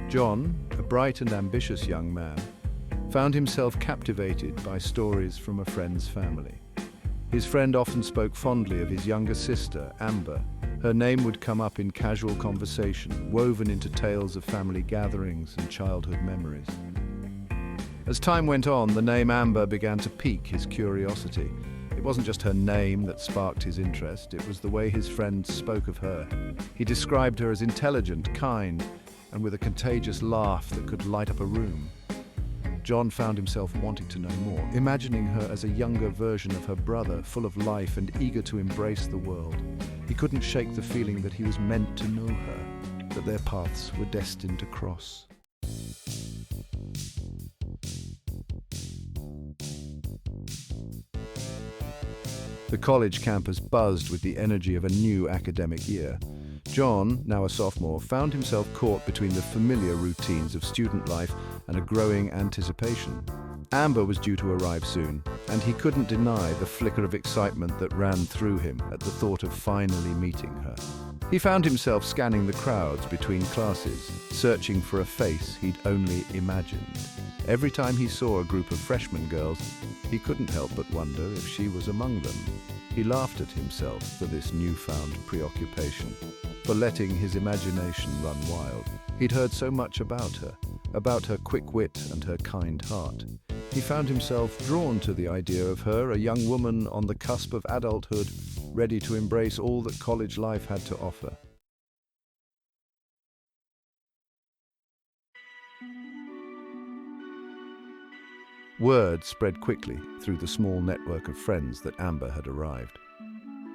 John, a bright and ambitious young man, found himself captivated by stories from a friend's family. His friend often spoke fondly of his younger sister, Amber. Her name would come up in casual conversation, woven into tales of family gatherings and childhood memories. As time went on, the name Amber began to pique his curiosity. It wasn't just her name that sparked his interest, it was the way his friend spoke of her. He described her as intelligent, kind, and with a contagious laugh that could light up a room. John found himself wanting to know more, imagining her as a younger version of her brother, full of life and eager to embrace the world. He couldn't shake the feeling that he was meant to know her, that their paths were destined to cross. The college campus buzzed with the energy of a new academic year. John, now a sophomore, found himself caught between the familiar routines of student life and a growing anticipation. Amber was due to arrive soon, and he couldn't deny the flicker of excitement that ran through him at the thought of finally meeting her. He found himself scanning the crowds between classes, searching for a face he'd only imagined. Every time he saw a group of freshman girls, he couldn't help but wonder if she was among them. He laughed at himself for this newfound preoccupation, for letting his imagination run wild. He'd heard so much about her quick wit and her kind heart. He found himself drawn to the idea of her, a young woman on the cusp of adulthood, ready to embrace all that college life had to offer. Word spread quickly through the small network of friends that Amber had arrived.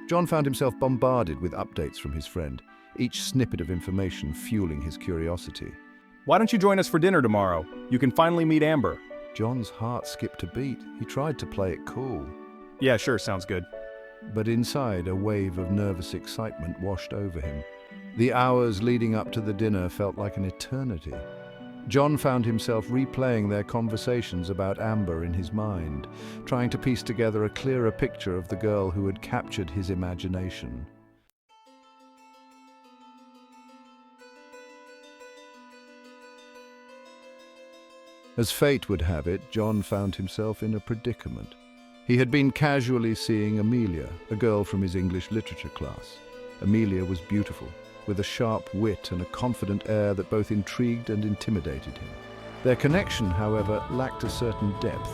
John found himself bombarded with updates from his friend, each snippet of information fueling his curiosity. Why don't you join us for dinner tomorrow? You can finally meet Amber. John's heart skipped a beat. He tried to play it cool. Yeah, sure, sounds good. But inside, a wave of nervous excitement washed over him. The hours leading up to the dinner felt like an eternity. John found himself replaying their conversations about Amber in his mind, trying to piece together a clearer picture of the girl who had captured his imagination. As fate would have it, John found himself in a predicament. He had been casually seeing Amelia, a girl from his English literature class. Amelia was beautiful, with a sharp wit and a confident air that both intrigued and intimidated him. Their connection, however, lacked a certain depth,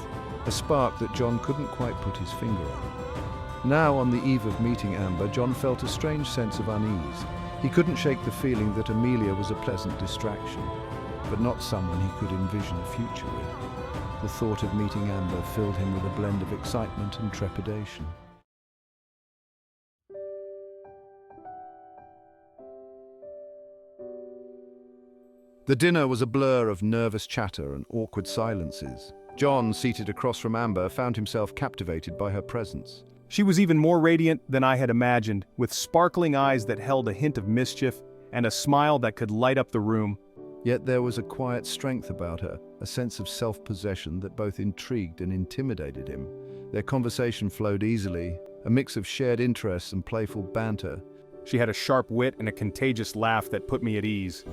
a spark that John couldn't quite put his finger on. Now, on the eve of meeting Amber, John felt a strange sense of unease. He couldn't shake the feeling that Amelia was a pleasant distraction, but not someone he could envision a future with. The thought of meeting Amber filled him with a blend of excitement and trepidation. The dinner was a blur of nervous chatter and awkward silences. John, seated across from Amber, found himself captivated by her presence. She was even more radiant than I had imagined, with sparkling eyes that held a hint of mischief and a smile that could light up the room. Yet there was a quiet strength about her, a sense of self-possession that both intrigued and intimidated him. Their conversation flowed easily, a mix of shared interests and playful banter. She had a sharp wit and a contagious laugh that put me at ease.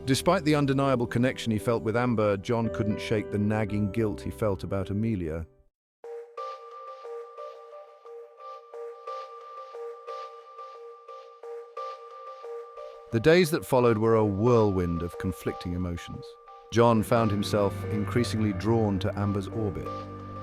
Despite the undeniable connection he felt with Amber, John couldn't shake the nagging guilt he felt about Amelia. The days that followed were a whirlwind of conflicting emotions. John found himself increasingly drawn to Amber's orbit.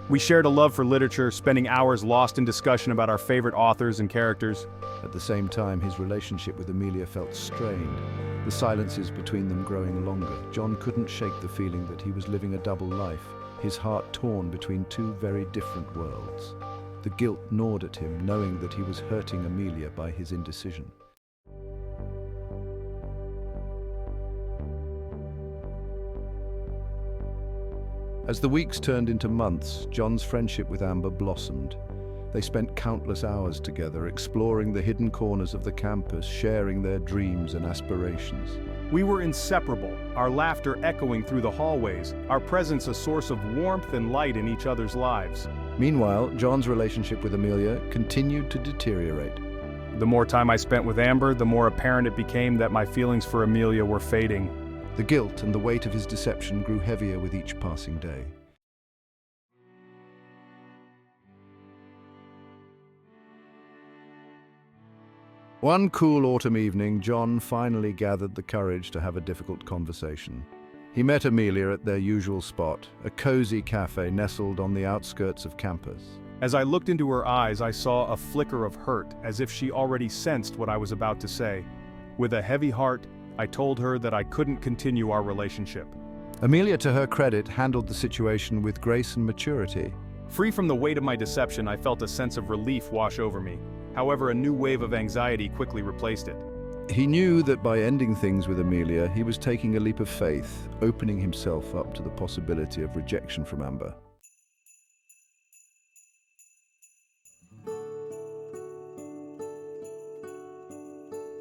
We shared a love for literature, spending hours lost in discussion about our favorite authors and characters. At the same time, his relationship with Amelia felt strained, the silences between them growing longer. John couldn't shake the feeling that he was living a double life, his heart torn between two very different worlds. The guilt gnawed at him, knowing that he was hurting Amelia by his indecision. As the weeks turned into months, John's friendship with Amber blossomed. They spent countless hours together, exploring the hidden corners of the campus, sharing their dreams and aspirations. We were inseparable, our laughter echoing through the hallways, our presence a source of warmth and light in each other's lives. Meanwhile, John's relationship with Amelia continued to deteriorate. The more time I spent with Amber, the more apparent it became that my feelings for Amelia were fading. The guilt and the weight of his deception grew heavier with each passing day. One cool autumn evening, John finally gathered the courage to have a difficult conversation. He met Amelia at their usual spot, a cozy cafe nestled on the outskirts of campus. As I looked into her eyes, I saw a flicker of hurt, as if she already sensed what I was about to say. With a heavy heart, I told her that I couldn't continue our relationship. Amelia, to her credit, handled the situation with grace and maturity. Free from the weight of my deception, I felt a sense of relief wash over me. However, a new wave of anxiety quickly replaced it. He knew that by ending things with Amelia, he was taking a leap of faith, opening himself up to the possibility of rejection from Amber.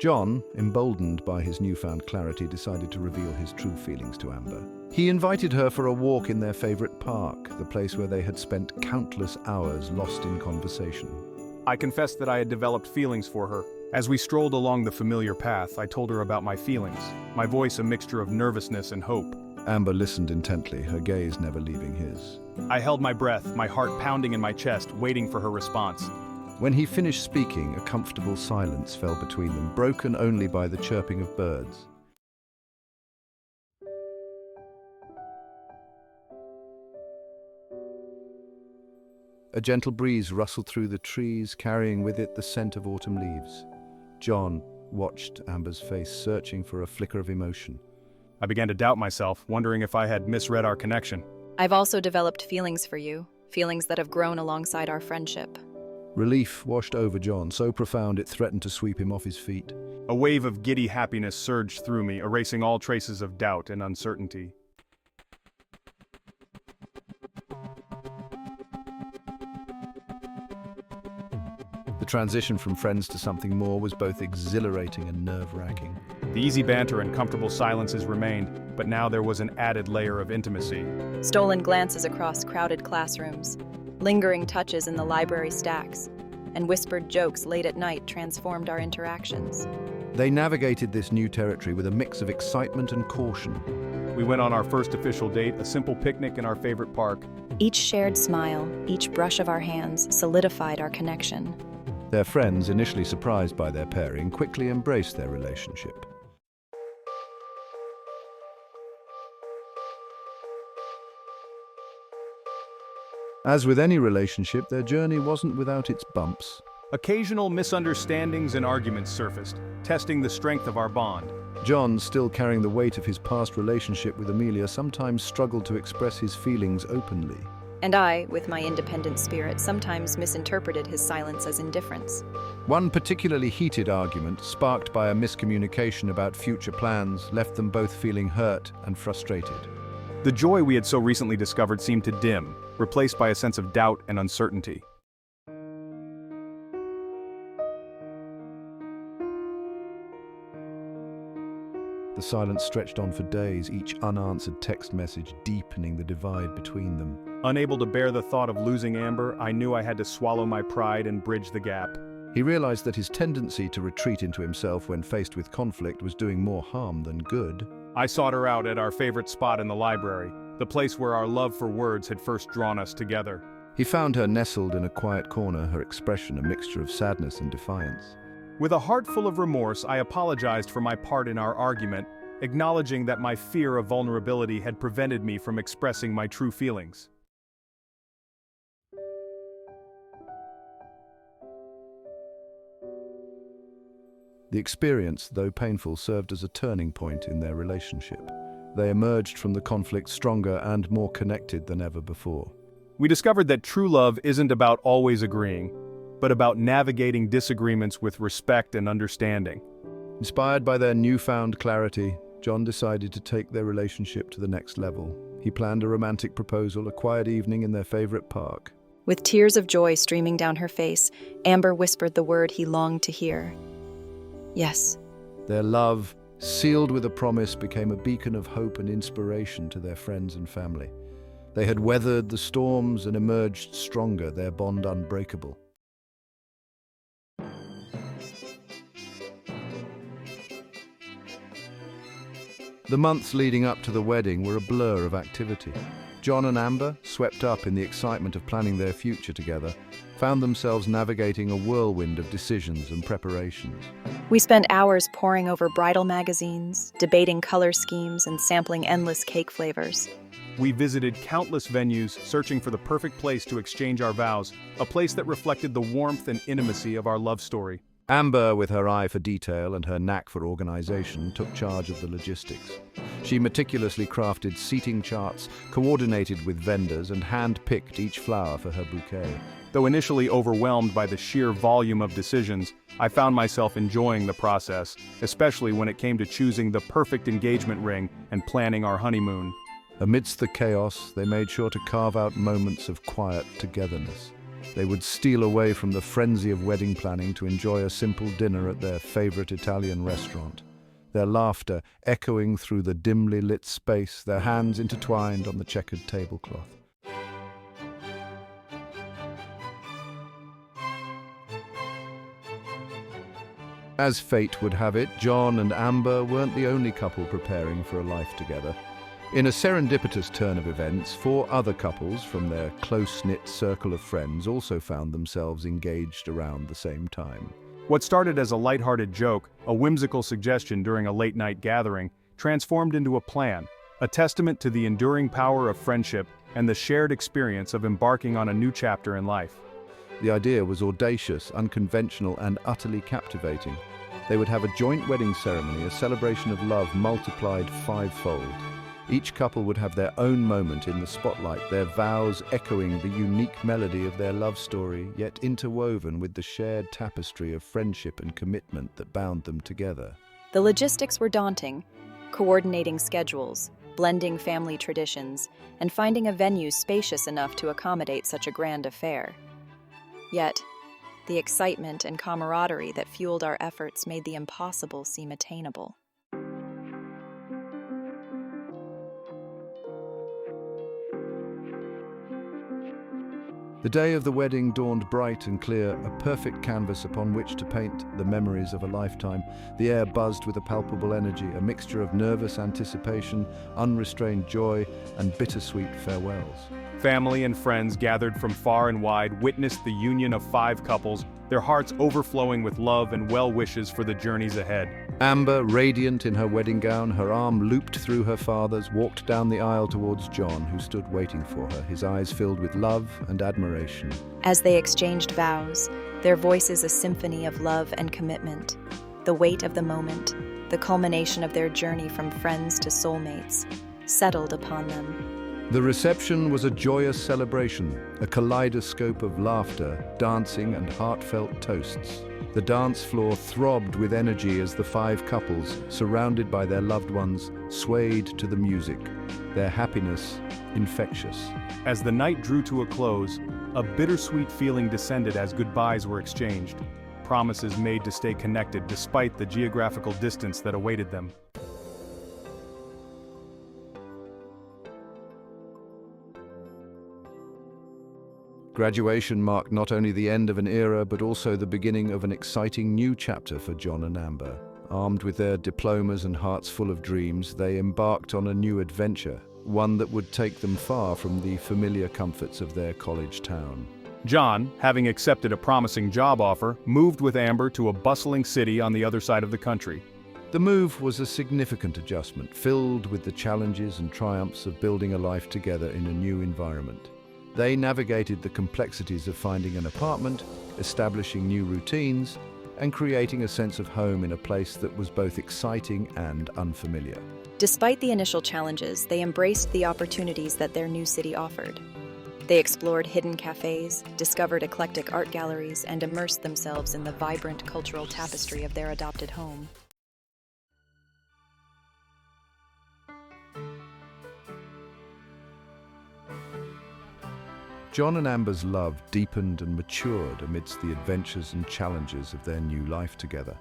John, emboldened by his newfound clarity, decided to reveal his true feelings to Amber. He invited her for a walk in their favorite park, the place where they had spent countless hours lost in conversation. I confessed that I had developed feelings for her. As we strolled along the familiar path, I told her about my feelings, my voice a mixture of nervousness and hope. Amber listened intently, her gaze never leaving his. I held my breath, my heart pounding in my chest, waiting for her response. When he finished speaking, a comfortable silence fell between them, broken only by the chirping of birds. A gentle breeze rustled through the trees, carrying with it the scent of autumn leaves. John watched Amber's face, searching for a flicker of emotion. I began to doubt myself, wondering if I had misread our connection. I've also developed feelings for you, feelings that have grown alongside our friendship. Relief washed over John, so profound it threatened to sweep him off his feet. A wave of giddy happiness surged through me, erasing all traces of doubt and uncertainty. The transition from friends to something more was both exhilarating and nerve-wracking. The easy banter and comfortable silences remained, but now there was an added layer of intimacy. Stolen glances across crowded classrooms, lingering touches in the library stacks, and whispered jokes late at night transformed our interactions. They navigated this new territory with a mix of excitement and caution. We went on our first official date, a simple picnic in our favorite park. Each shared smile, each brush of our hands solidified our connection. Their friends, initially surprised by their pairing, quickly embraced their relationship. As with any relationship, their journey wasn't without its bumps. Occasional misunderstandings and arguments surfaced, testing the strength of our bond. John, still carrying the weight of his past relationship with Amelia, sometimes struggled to express his feelings openly. And I, with my independent spirit, sometimes misinterpreted his silence as indifference. One particularly heated argument, sparked by a miscommunication about future plans, left them both feeling hurt and frustrated. The joy we had so recently discovered seemed to dim, replaced by a sense of doubt and uncertainty. The silence stretched on for days, each unanswered text message deepening the divide between them. Unable to bear the thought of losing Amber, I knew I had to swallow my pride and bridge the gap. He realized that his tendency to retreat into himself when faced with conflict was doing more harm than good. I sought her out at our favorite spot in the library, the place where our love for words had first drawn us together. He found her nestled in a quiet corner, her expression a mixture of sadness and defiance. With a heart full of remorse, I apologized for my part in our argument, acknowledging that my fear of vulnerability had prevented me from expressing my true feelings. The experience, though painful, served as a turning point in their relationship. They emerged from the conflict stronger and more connected than ever before. We discovered that true love isn't about always agreeing, but about navigating disagreements with respect and understanding. Inspired by their newfound clarity, John decided to take their relationship to the next level. He planned a romantic proposal, a quiet evening in their favorite park. With tears of joy streaming down her face, Amber whispered the word he longed to hear. Yes. Their love, sealed with a promise, became a beacon of hope and inspiration to their friends and family. They had weathered the storms and emerged stronger, their bond unbreakable. The months leading up to the wedding were a blur of activity. John and Amber, swept up in the excitement of planning their future together, found themselves navigating a whirlwind of decisions and preparations. We spent hours poring over bridal magazines, debating color schemes, and sampling endless cake flavors. We visited countless venues, searching for the perfect place to exchange our vows, a place that reflected the warmth and intimacy of our love story. Amber, with her eye for detail and her knack for organization, took charge of the logistics. She meticulously crafted seating charts, coordinated with vendors, and hand-picked each flower for her bouquet. Though initially overwhelmed by the sheer volume of decisions, I found myself enjoying the process, especially when it came to choosing the perfect engagement ring and planning our honeymoon. Amidst the chaos, they made sure to carve out moments of quiet togetherness. They would steal away from the frenzy of wedding planning to enjoy a simple dinner at their favorite Italian restaurant. Their laughter echoing through the dimly lit space, their hands intertwined on the checkered tablecloth. As fate would have it, John and Amber weren't the only couple preparing for a life together. In a serendipitous turn of events, 4 other couples from their close-knit circle of friends also found themselves engaged around the same time. What started as a lighthearted joke, a whimsical suggestion during a late-night gathering, transformed into a plan, a testament to the enduring power of friendship and the shared experience of embarking on a new chapter in life. The idea was audacious, unconventional, and utterly captivating. They would have a joint wedding ceremony, a celebration of love multiplied 5-fold. Each couple would have their own moment in the spotlight, their vows echoing the unique melody of their love story, yet interwoven with the shared tapestry of friendship and commitment that bound them together. The logistics were daunting, coordinating schedules, blending family traditions, and finding a venue spacious enough to accommodate such a grand affair. Yet, the excitement and camaraderie that fueled our efforts made the impossible seem attainable. The day of the wedding dawned bright and clear, a perfect canvas upon which to paint the memories of a lifetime. The air buzzed with a palpable energy, a mixture of nervous anticipation, unrestrained joy, and bittersweet farewells. Family and friends gathered from far and wide witnessed the union of 5 couples, their hearts overflowing with love and well wishes for the journeys ahead. Amber, radiant in her wedding gown, her arm looped through her father's, walked down the aisle towards John, who stood waiting for her, his eyes filled with love and admiration. As they exchanged vows, their voices a symphony of love and commitment. The weight of the moment, the culmination of their journey from friends to soulmates, settled upon them. The reception was a joyous celebration, a kaleidoscope of laughter, dancing, and heartfelt toasts. The dance floor throbbed with energy as the 5 couples, surrounded by their loved ones, swayed to the music, their happiness infectious. As the night drew to a close, a bittersweet feeling descended as goodbyes were exchanged, promises made to stay connected despite the geographical distance that awaited them. Graduation marked not only the end of an era, but also the beginning of an exciting new chapter for John and Amber. Armed with their diplomas and hearts full of dreams, they embarked on a new adventure, one that would take them far from the familiar comforts of their college town. John, having accepted a promising job offer, moved with Amber to a bustling city on the other side of the country. The move was a significant adjustment, filled with the challenges and triumphs of building a life together in a new environment. They navigated the complexities of finding an apartment, establishing new routines, and creating a sense of home in a place that was both exciting and unfamiliar. Despite the initial challenges, they embraced the opportunities that their new city offered. They explored hidden cafes, discovered eclectic art galleries, and immersed themselves in the vibrant cultural tapestry of their adopted home. John and Amber's love deepened and matured amidst the adventures and challenges of their new life together.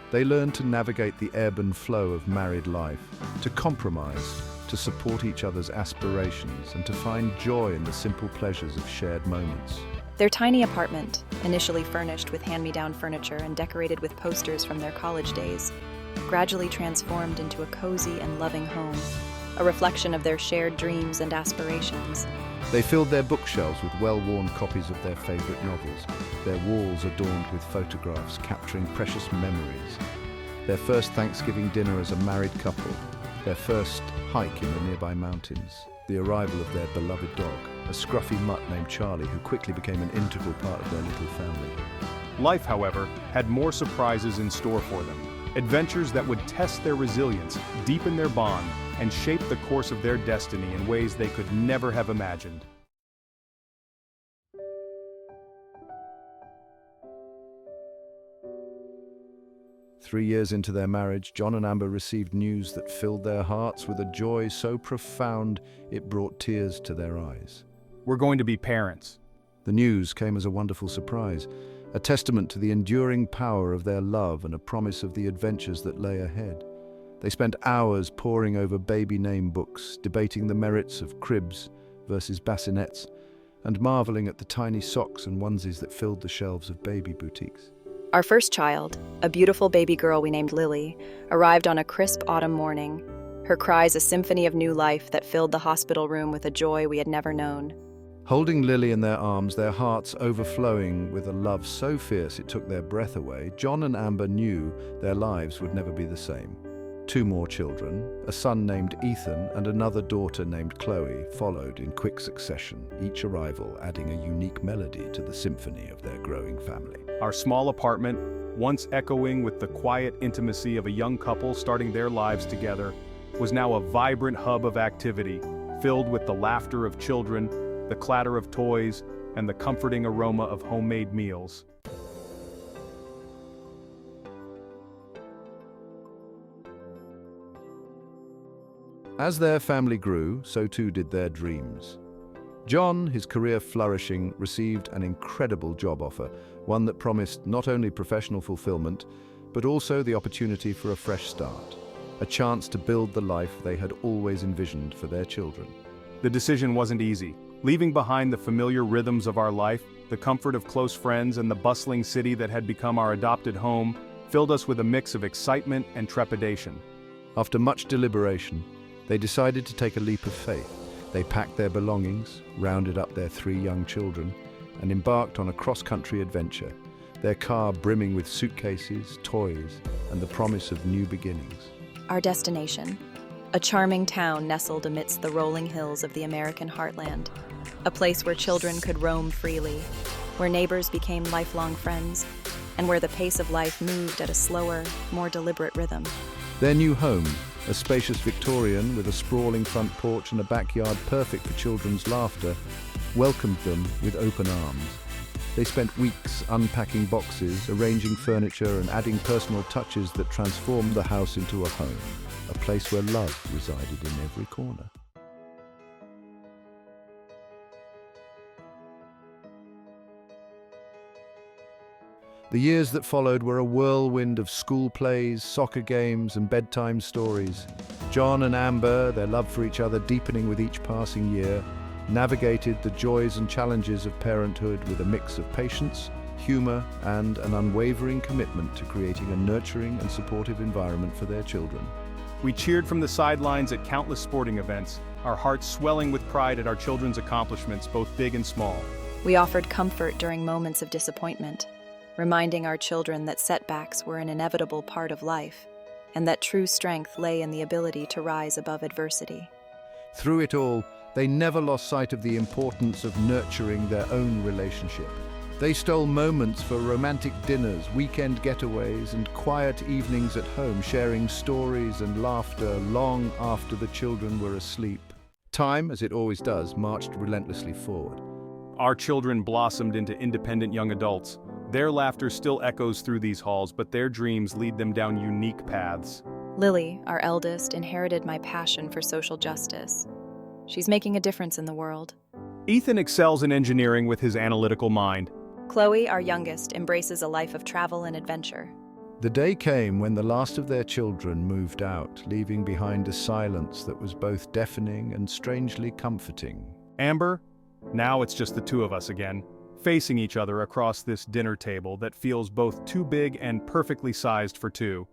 They learned to navigate the ebb and flow of married life, to compromise, to support each other's aspirations, and to find joy in the simple pleasures of shared moments. Their tiny apartment, initially furnished with hand-me-down furniture and decorated with posters from their college days, gradually transformed into a cozy and loving home, a reflection of their shared dreams and aspirations. They filled their bookshelves with well-worn copies of their favorite novels, their walls adorned with photographs capturing precious memories, their first Thanksgiving dinner as a married couple, their first hike in the nearby mountains, the arrival of their beloved dog, a scruffy mutt named Charlie who quickly became an integral part of their little family. Life, however, had more surprises in store for them. Adventures that would test their resilience, deepen their bond, and shape the course of their destiny in ways they could never have imagined. Three years into their marriage, John and Amber received news that filled their hearts with a joy so profound it brought tears to their eyes. We're going to be parents. The news came as a wonderful surprise, a testament to the enduring power of their love and a promise of the adventures that lay ahead. They spent hours poring over baby name books, debating the merits of cribs versus bassinets, and marveling at the tiny socks and onesies that filled the shelves of baby boutiques. Our first child, a beautiful baby girl we named Lily, arrived on a crisp autumn morning, her cries a symphony of new life that filled the hospital room with a joy we had never known. Holding Lily in their arms, their hearts overflowing with a love so fierce it took their breath away, John and Amber knew their lives would never be the same. Two more children, a son named Ethan and another daughter named Chloe, followed in quick succession, each arrival adding a unique melody to the symphony of their growing family. Our small apartment, once echoing with the quiet intimacy of a young couple starting their lives together, was now a vibrant hub of activity, filled with the laughter of children, the clatter of toys, and the comforting aroma of homemade meals. As their family grew, so too did their dreams. John, his career flourishing, received an incredible job offer, one that promised not only professional fulfillment, but also the opportunity for a fresh start, a chance to build the life they had always envisioned for their children. The decision wasn't easy. Leaving behind the familiar rhythms of our life, the comfort of close friends, and the bustling city that had become our adopted home filled us with a mix of excitement and trepidation. After much deliberation, they decided to take a leap of faith. They packed their belongings, rounded up their three young children, and embarked on a cross-country adventure, their car brimming with suitcases, toys, and the promise of new beginnings. Our destination, a charming town nestled amidst the rolling hills of the American heartland, a place where children could roam freely, where neighbors became lifelong friends, and where the pace of life moved at a slower, more deliberate rhythm. Their new home, a spacious Victorian with a sprawling front porch and a backyard perfect for children's laughter, welcomed them with open arms. They spent weeks unpacking boxes, arranging furniture, and adding personal touches that transformed the house into a home, a place where love resided in every corner. The years that followed were a whirlwind of school plays, soccer games, and bedtime stories. John and Amber, their love for each other deepening with each passing year, navigated the joys and challenges of parenthood with a mix of patience, humor, and an unwavering commitment to creating a nurturing and supportive environment for their children. We cheered from the sidelines at countless sporting events, our hearts swelling with pride at our children's accomplishments, both big and small. We offered comfort during moments of disappointment, reminding our children that setbacks were an inevitable part of life, and that true strength lay in the ability to rise above adversity. Through it all, they never lost sight of the importance of nurturing their own relationship. They stole moments for romantic dinners, weekend getaways, and quiet evenings at home, sharing stories and laughter long after the children were asleep. Time, as it always does, marched relentlessly forward. Our children blossomed into independent young adults. Their laughter still echoes through these halls, but their dreams lead them down unique paths. Lily, our eldest, inherited my passion for social justice. She's making a difference in the world. Ethan excels in engineering with his analytical mind. Chloe, our youngest, embraces a life of travel and adventure. The day came when the last of their children moved out, leaving behind a silence that was both deafening and strangely comforting. Amber, now it's just the two of us again, facing each other across this dinner table that feels both too big and perfectly sized for two.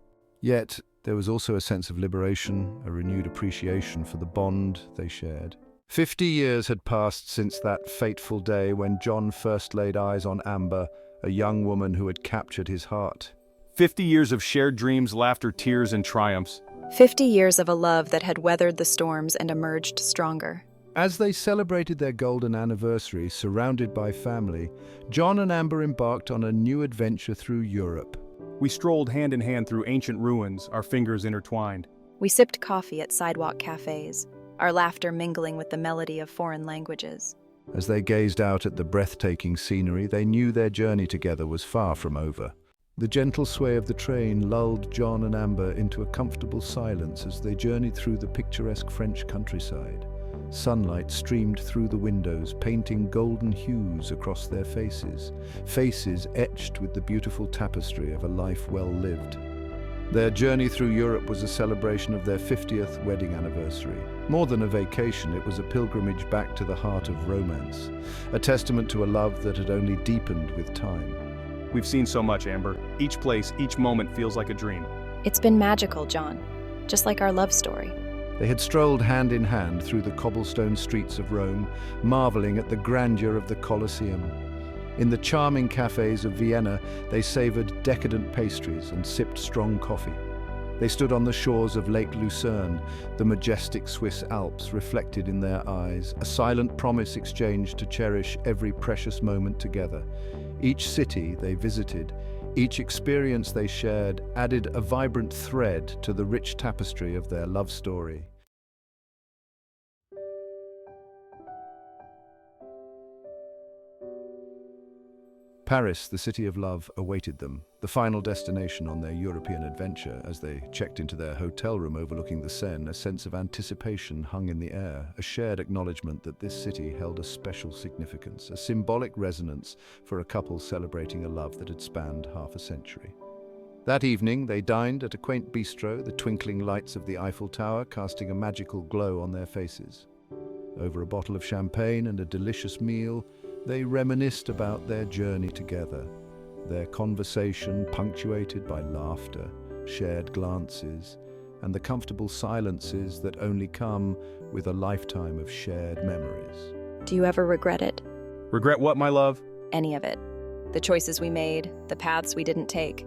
Yet, there was also a sense of liberation, a renewed appreciation for the bond they shared. 50 years had passed since that fateful day when John first laid eyes on Amber, a young woman who had captured his heart. 50 years of shared dreams, laughter, tears, and triumphs. 50 years of a love that had weathered the storms and emerged stronger. As they celebrated their golden anniversary, surrounded by family, John and Amber embarked on a new adventure through Europe. We strolled hand in hand through ancient ruins, our fingers intertwined. We sipped coffee at sidewalk cafes, our laughter mingling with the melody of foreign languages. As they gazed out at the breathtaking scenery, they knew their journey together was far from over. The gentle sway of the train lulled John and Amber into a comfortable silence as they journeyed through the picturesque French countryside. Sunlight streamed through the windows, painting golden hues across their faces, faces etched with the beautiful tapestry of a life well lived. Their journey through Europe was a celebration of their 50th wedding anniversary. More than a vacation, it was a pilgrimage back to the heart of romance, a testament to a love that had only deepened with time. We've seen so much, Amber. Each place, each moment feels like a dream. It's been magical, John, just like our love story. They had strolled hand in hand through the cobblestone streets of Rome, marveling at the grandeur of the Colosseum. In the charming cafes of Vienna, they savored decadent pastries and sipped strong coffee. They stood on the shores of Lake Lucerne, the majestic Swiss Alps reflected in their eyes, a silent promise exchanged to cherish every precious moment together. Each city they visited, each experience they shared, added a vibrant thread to the rich tapestry of their love story. Paris, the city of love, awaited them, the final destination on their European adventure. As they checked into their hotel room overlooking the Seine, a sense of anticipation hung in the air, a shared acknowledgement that this city held a special significance, a symbolic resonance for a couple celebrating a love that had spanned half a century. That evening, they dined at a quaint bistro, the twinkling lights of the Eiffel Tower casting a magical glow on their faces. Over a bottle of champagne and a delicious meal, they reminisced about their journey together, their conversation punctuated by laughter, shared glances, and the comfortable silences that only come with a lifetime of shared memories. Do you ever regret it? Regret what, my love? Any of it. The choices we made, the paths we didn't take.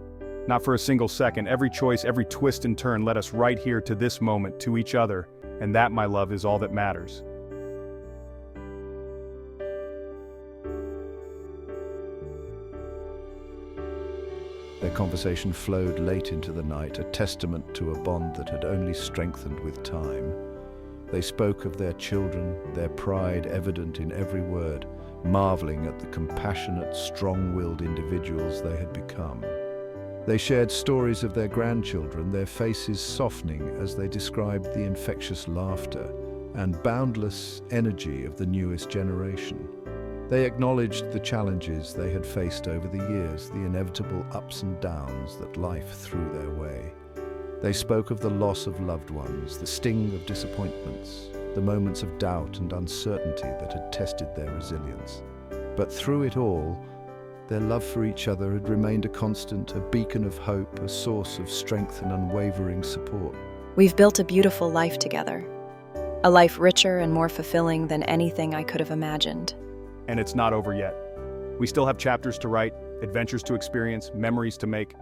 Not for a single second. Every choice, every twist and turn led us right here to this moment, to each other. And that, my love, is all that matters. Their conversation flowed late into the night, a testament to a bond that had only strengthened with time. They spoke of their children, their pride evident in every word, marveling at the compassionate, strong-willed individuals they had become. They shared stories of their grandchildren, their faces softening as they described the infectious laughter and boundless energy of the newest generation. They acknowledged the challenges they had faced over the years, the inevitable ups and downs that life threw their way. They spoke of the loss of loved ones, the sting of disappointments, the moments of doubt and uncertainty that had tested their resilience. But through it all, their love for each other had remained a constant, a beacon of hope, a source of strength and unwavering support. We've built a beautiful life together. A life richer and more fulfilling than anything I could have imagined. And it's not over yet. We still have chapters to write, adventures to experience, memories to make.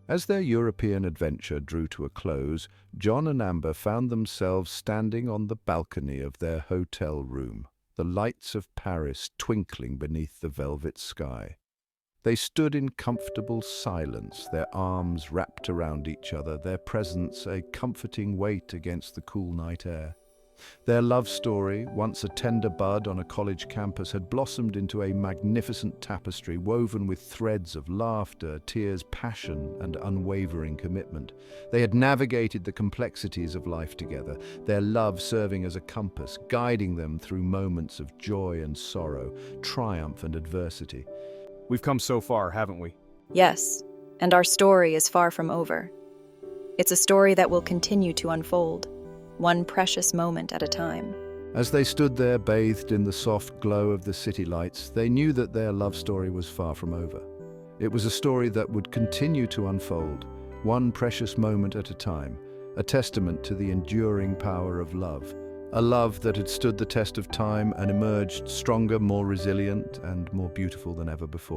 As their European adventure drew to a close, John and Amber found themselves standing on the balcony of their hotel room, the lights of Paris twinkling beneath the velvet sky. They stood in comfortable silence, their arms wrapped around each other, their presence a comforting weight against the cool night air. Their love story, once a tender bud on a college campus, had blossomed into a magnificent tapestry woven with threads of laughter, tears, passion, and unwavering commitment. They had navigated the complexities of life together, their love serving as a compass, guiding them through moments of joy and sorrow, triumph and adversity. We've come so far, haven't we? Yes, and our story is far from over. It's a story that will continue to unfold, one precious moment at a time. As they stood there, bathed in the soft glow of the city lights, they knew that their love story was far from over. It was a story that would continue to unfold, one precious moment at a time, a testament to the enduring power of love. A love that had stood the test of time and emerged stronger, more resilient, and more beautiful than ever before.